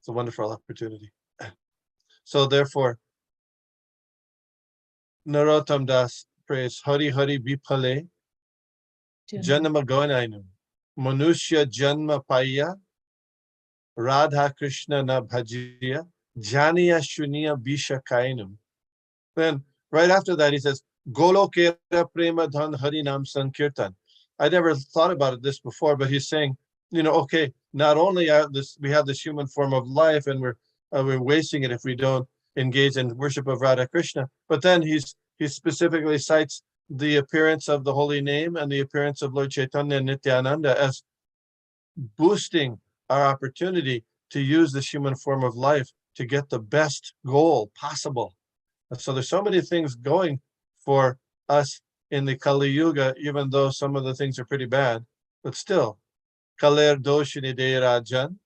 It's a wonderful opportunity. So therefore, Narottam Das prays Hari Hari Bipale Janma Gonainu Manushya Janma Paya Radha Krishna Na Bhajiya Janiya Shuniya Bisha Kainum. Then right after that he says Golokera Prema Dhan Hari Nam Sankirtan. I never thought about this before, but he's saying, okay, not only we have this human form of life, and we're wasting it if we don't engage in worship of Radha Krishna, but then he specifically cites the appearance of the holy name and the appearance of Lord Chaitanya and Nityananda as boosting our opportunity to use this human form of life to get the best goal possible. So there's so many things going for us in the Kali Yuga, even though some of the things are pretty bad, but still, Kaler Doshini De Rajan,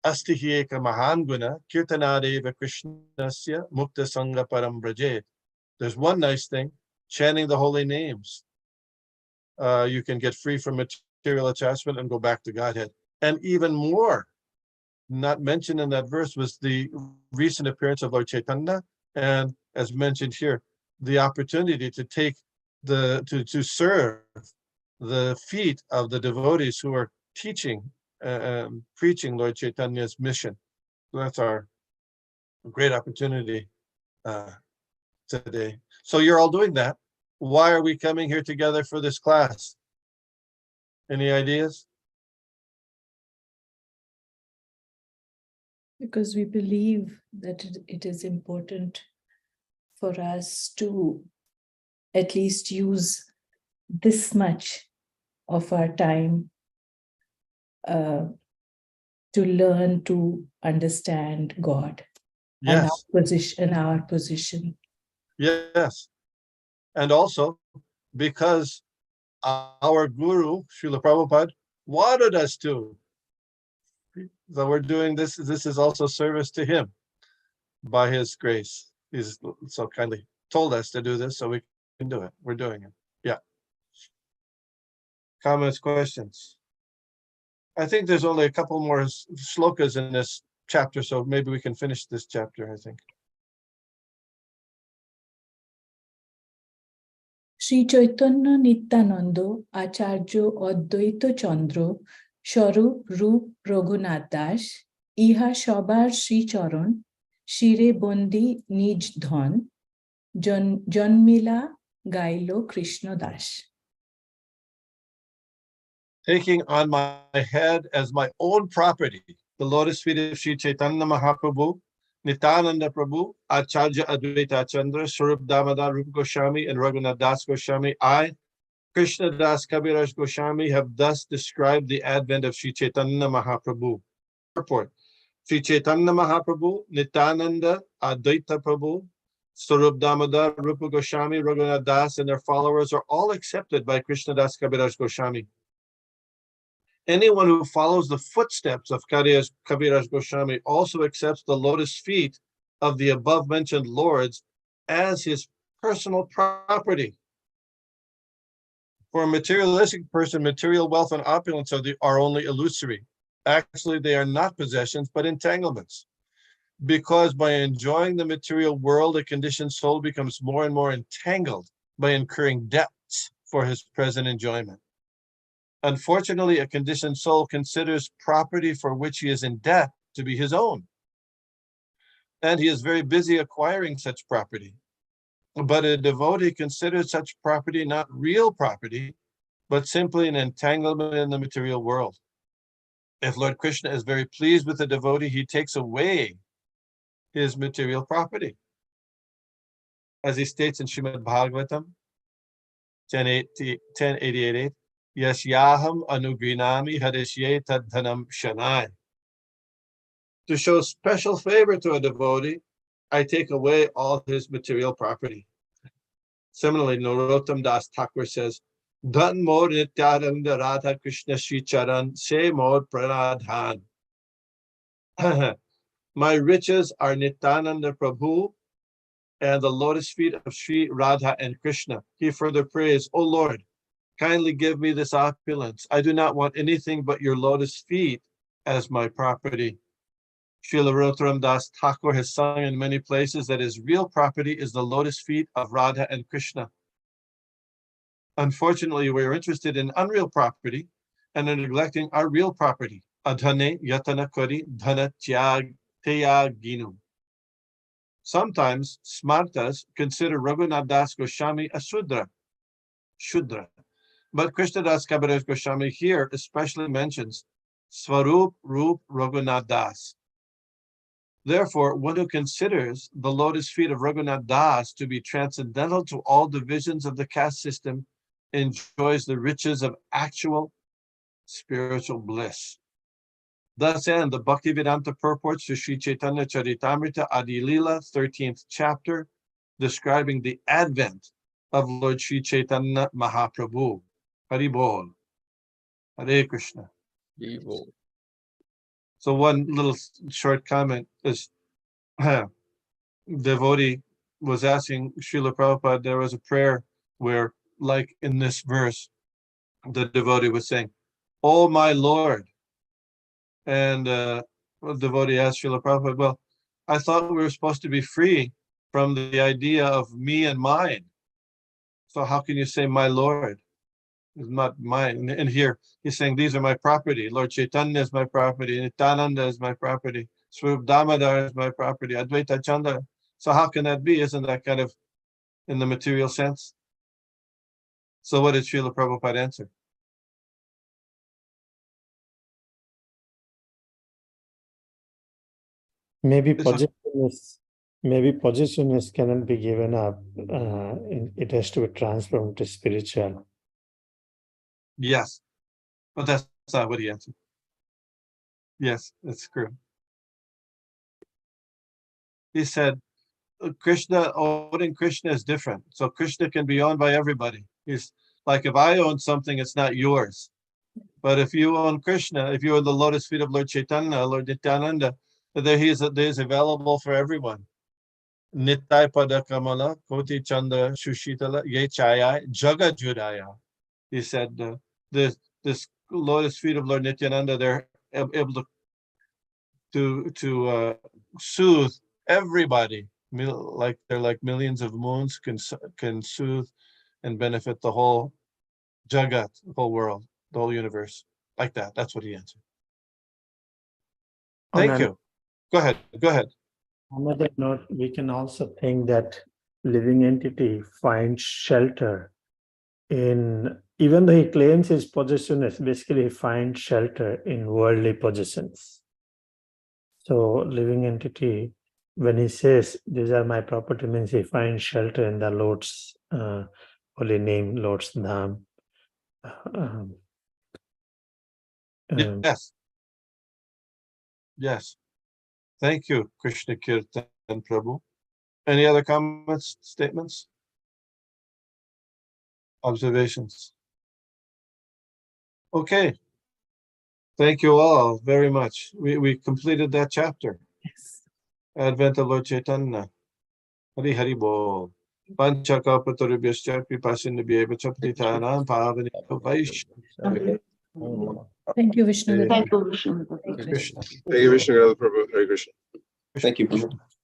Astihyeka Mahanguna, Kirtanadeva Krishnasya, Mukta Sangha Param Brajet. There's one nice thing, chanting the holy names. You can get free from material attachment and go back to Godhead. And even more, not mentioned in that verse, was the recent appearance of Lord Chaitanya, and as mentioned here, the opportunity to take to serve the feet of the devotees who are teaching, preaching Lord Chaitanya's mission. So that's our great opportunity today. So you're all doing that. Why are we coming here together for this class? Any ideas? Because we believe that it is important for us to at least use this much of our time to learn to understand God and Yes, our position. yes. And also because our guru, Srila Prabhupada, wanted us to. So we're doing this. This is also service to him by his grace. He's so kindly told us to do this, so we can do it. We're doing it. Yeah. Comments, questions? I think there's only a couple more shlokas in this chapter, so maybe we can finish this chapter, I think. Shri Chaitanya Nityananda আচার্য অদ্বৈত চন্দ্র স্বরূপ রূপ রঘুনাথ দাস ইহা সবার শ্রীচরণ শিরে বন্দি নিজ ধন জন্মিলা গাইল Krishna Das Taking on my head as my own property, the lotus feet of Sri Chaitanya Mahaprabhu, Nityananda Prabhu, Acharya Advaita Chandra, Swarup Damodar Rupa Goswami, and Raghunath Das Goswami, I, Krishna Das Kaviraj Goswami, have thus described the advent of Sri Chaitanya Mahaprabhu. Purport. Sri Chaitanya Mahaprabhu, Nityananda, Advaita Prabhu, Swarup Damodar, Rupa Goswami, Raghunath Das, and their followers are all accepted by Krishna Das Kaviraj Goswami. Anyone who follows the footsteps of Kaviraj Goswami also accepts the lotus feet of the above-mentioned lords as his personal property. For a materialistic person, material wealth and opulence are only illusory. Actually, they are not possessions, but entanglements. Because by enjoying the material world, a conditioned soul becomes more and more entangled by incurring debts for his present enjoyment. Unfortunately, a conditioned soul considers property for which he is in debt to be his own. And he is very busy acquiring such property. But a devotee considers such property not real property, but simply an entanglement in the material world. If Lord Krishna is very pleased with the devotee, he takes away his material property. As he states in Srimad Bhagavatam 10:88, Yasyaham anugrinami hadishye tadhanam shanai. To show special favor to a devotee, I take away all his material property. Similarly, Narottam Das Thakur says, Dhan mod nityananda Radha Krishna Shri Charan se mod pranadhan. My riches are Nityananda Prabhu and the lotus feet of Sri Radha and Krishna. He further prays, O Lord, kindly give me this opulence. I do not want anything but your lotus feet as my property. Srila Narottam Das Thakur has sung in many places that his real property is the lotus feet of Radha and Krishna. Unfortunately, we are interested in unreal property and are neglecting our real property. Adhane yatana kori dhana tyaginu. Sometimes smartas consider Raghunath Das Goswami a Shudra. But Krishna Das Kaviraj Goswami here especially mentions Swarup Rup Raghunath Das. Therefore, one who considers the lotus feet of Raghunath Das to be transcendental to all divisions of the caste system enjoys the riches of actual spiritual bliss. Thus end the Bhaktivedanta purports to Sri Caitanya Charitamrita Adi Lila, 13th chapter, describing the advent of Lord Sri Chaitanya Mahaprabhu. Hari Bol. Hare Krishna. Evo. So one little short comment is, devotee was asking Srila Prabhupada, there was a prayer where, like in this verse, the devotee was saying, Oh my Lord. And the devotee asked Srila Prabhupada, well, I thought we were supposed to be free from the idea of me and mine. So how can you say my Lord? It's not mine. And here he's saying, these are my property. Lord Chaitanya is my property. Nityananda is my property. Swarup Damodar is my property. Advaita Chandra. So how can that be? Isn't that kind of in the material sense? So what did Srila Prabhupada answer? Maybe It's okay. possessiveness cannot be given up. It has to be transformed to spiritual. Yes, but that's not what he answered. Yes, that's true. He said, owning Krishna is different. So Krishna can be owned by everybody. He's like, if I own something, it's not yours. But if you own Krishna, if you own the lotus feet of Lord Chaitanya, Lord Nityananda, there he is available for everyone. Nittai pada kamala, koti chanda shushitala, ye chaya, jaga judaya. He said, this lotus feet of Lord Nityananda, they're able to soothe everybody. Like they're like millions of moons, can soothe and benefit the whole jagat, the whole world, the whole universe, like that. That's what he answered. Thank you. Go ahead. Go ahead. On another note, we can also think that living entity finds shelter in, even though he claims his possessiveness, basically he finds shelter in worldly possessions. So living entity, when he says, these are my property, means he finds shelter in the Lord's holy name, Lord's Dham. Yes. Yes. Thank you, Krishna Kirtan Prabhu. Any other comments, statements, observations? Okay. Thank you all very much. We completed that chapter. Yes. Advent of Lord Chaitanya. Hari Hari Bol. Panchakapatarubhyascha kripasindhubhyevacha patitanam pavanebhyo vaishnavibhyo. Thank you, Vishnugada. Thank you, Vishnu. Krishna. Thank you, Vishnugada Prabhu. Hare Krishna. Thank you.